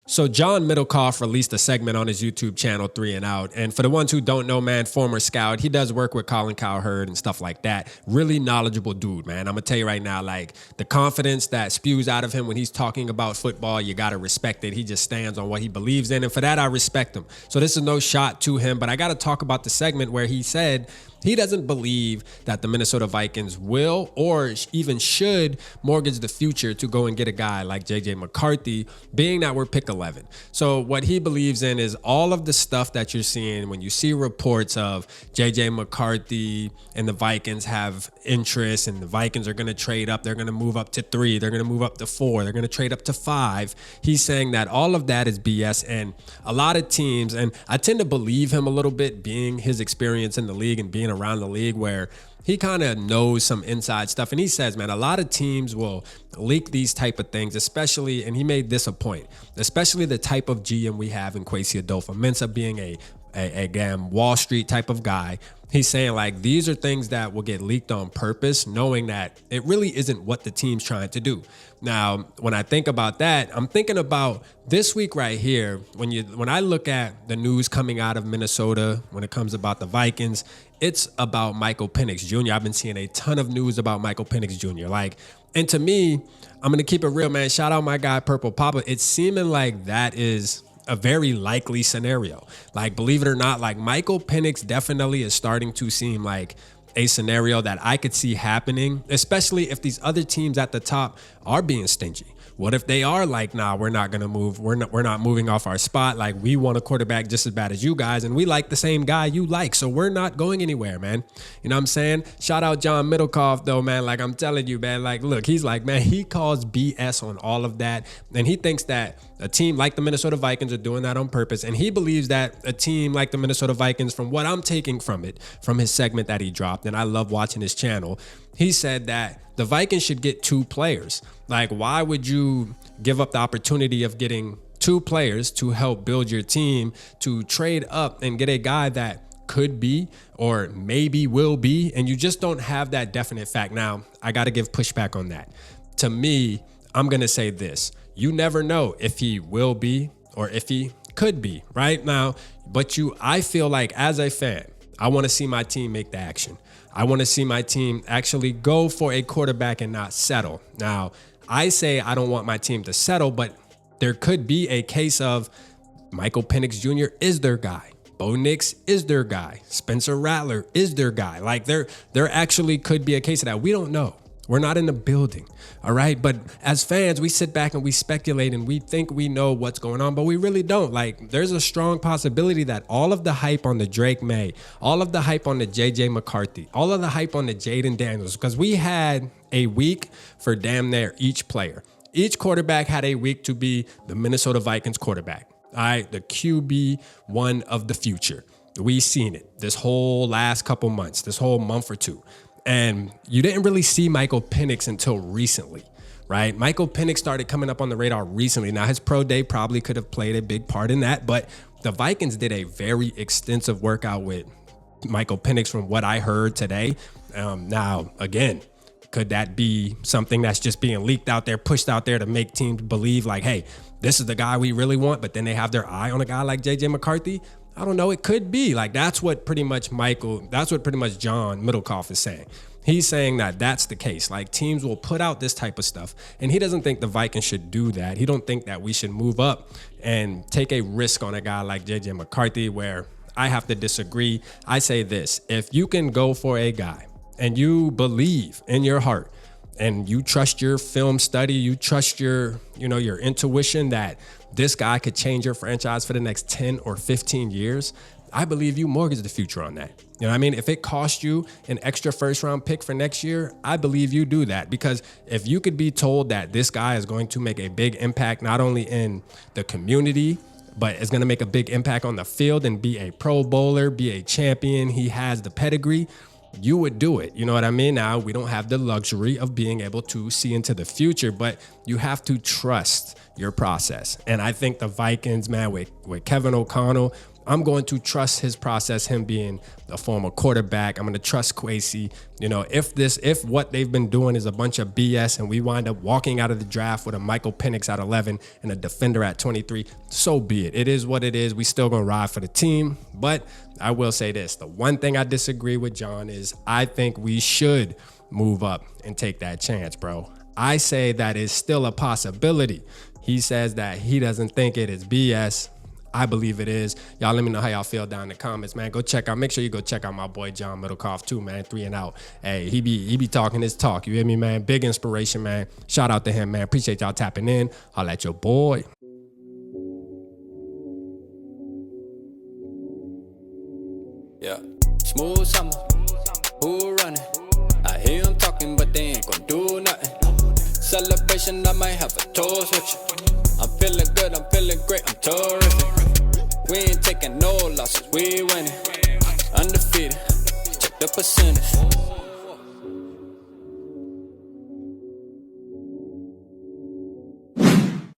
So John Middlekauff released a segment on his YouTube channel, 3 and Out. And for the ones who don't know, man, former scout, he does work with Colin Cowherd and stuff like that. Really knowledgeable dude, man. I'm going to tell you right now, like the confidence that spews out of him when he's talking about football, you got to respect it. He just stands on what he believes in. And for that, I respect him. So this is no shot to him, but I got to talk about the segment where he said he doesn't believe that the Minnesota Vikings will or even should mortgage the future to go and get a guy like JJ McCarthy, being that we're pick 11. So what he believes in is all of the stuff that you're seeing when you see reports of JJ McCarthy and the Vikings have interest and the Vikings are going to trade up. They're going to move up to 3. They're going to move up to 4. They're going to trade up to 5. He's saying that all of that is BS. And a lot of teams, and I tend to believe him a little bit, being his experience in the league and being around the league, where he kind of knows some inside stuff. And he says, man, a lot of teams will leak these type of things, especially, and he made this a point, especially the type of GM we have in Kwesi Adolfo-Mensah being a damn Wall Street type of guy. He's saying like these are things that will get leaked on purpose, knowing that it really isn't what the team's trying to do. Now, when I think about that, I'm thinking about this week right here. When I look at the news coming out of Minnesota, when it comes about the Vikings, it's about Michael Penix Jr. I've been seeing a ton of news about Michael Penix Jr. And to me, I'm going to keep it real, man. Shout out my guy, Purple Papa. It's seeming like that is a very likely scenario. Like, believe it or not, like Michael Penix definitely is starting to seem like a scenario that I could see happening, especially if these other teams at the top are being stingy. What if they are like, nah, we're not going to move. We're not moving off our spot. Like, we want a quarterback just as bad as you guys, and we like the same guy you like, so we're not going anywhere, man. You know what I'm saying? Shout out John Middlekauff, though, man. Like, I'm telling you, man, like, look, he's like, man, he calls BS on all of that, and he thinks that a team like the Minnesota Vikings are doing that on purpose, and he believes that a team like the Minnesota Vikings, from what I'm taking from it, from his segment that he dropped, and I love watching his channel, he said that the Vikings should get 2 players. Like, why would you give up the opportunity of getting 2 players to help build your team to trade up and get a guy that could be or maybe will be, and you just don't have that definite fact? Now, I got to give pushback on that. To me, I'm going to say this. You never know if he will be or if he could be right now. But I feel like as a fan, I want to see my team make the action. I want to see my team actually go for a quarterback and not settle. Now, I say I don't want my team to settle, but there could be a case of Michael Penix Jr. is their guy. Bo Nix is their guy. Spencer Rattler is their guy. Like, there actually could be a case of that. We don't know. We're not in the building, all right? But as fans, we sit back and we speculate and we think we know what's going on, but we really don't. Like, there's a strong possibility that all of the hype on the Drake May, all of the hype on the JJ McCarthy, all of the hype on the Jaden Daniels, because we had a week for damn near each player. Each quarterback had a week to be the Minnesota Vikings quarterback, all right? The QB1 of the future. We've seen it this whole last couple months, this whole month or two. And you didn't really see Michael Penix until recently, right? Michael Penix started coming up on the radar recently. Now, his pro day probably could have played a big part in that, but the Vikings did a very extensive workout with Michael Penix from what I heard today. Now, again, could that be something that's just being leaked out there, pushed out there to make teams believe like, hey, this is the guy we really want, but then they have their eye on a guy like JJ McCarthy? I don't know. It could be like that's what pretty much John Middlekauff is saying. He's saying that that's the case. Like, teams will put out this type of stuff, and he doesn't think the Vikings should do that. He don't think that we should move up and take a risk on a guy like JJ McCarthy, where I have to disagree. I say this: if you can go for a guy and you believe in your heart and you trust your film study, you trust your intuition that this guy could change your franchise for the next 10 or 15 years, I believe you mortgage the future on that. You know what I mean? If it costs you an extra first round pick for next year, I believe you do that, because if you could be told that this guy is going to make a big impact, not only in the community, but is going to make a big impact on the field and be a Pro Bowler, be a champion, he has the pedigree, you would do it. You know what I mean? Now, we don't have the luxury of being able to see into the future, but you have to trust your process. And I think the Vikings, man, with Kevin O'Connell, I'm going to trust his process, him being a former quarterback. I'm going to trust Kwesi. You know, if what they've been doing is a bunch of BS and we wind up walking out of the draft with a Michael Penix at 11 and a defender at 23, so be it. It is what it is. We still going to ride for the team. But I will say this. The one thing I disagree with John is I think we should move up and take that chance, bro. I say that is still a possibility. He says that he doesn't think it is BS. I believe it is. Y'all let me know how y'all feel down in the comments, man. Make sure you go check out my boy John Middlekauff too, man. 3 and Out. Hey, he be talking his talk. You hear me, man? Big inspiration, man. Shout out to him, man. Appreciate y'all tapping in. Holla at your boy. Yeah. Smooth summer. Who running? I hear them talking, but they ain't gonna do nothing. Celebration, I might have a toast with you. I'm feeling good, I'm feeling great, I'm terrific. We ain't taking no losses, we winning. Undefeated, check the percentage.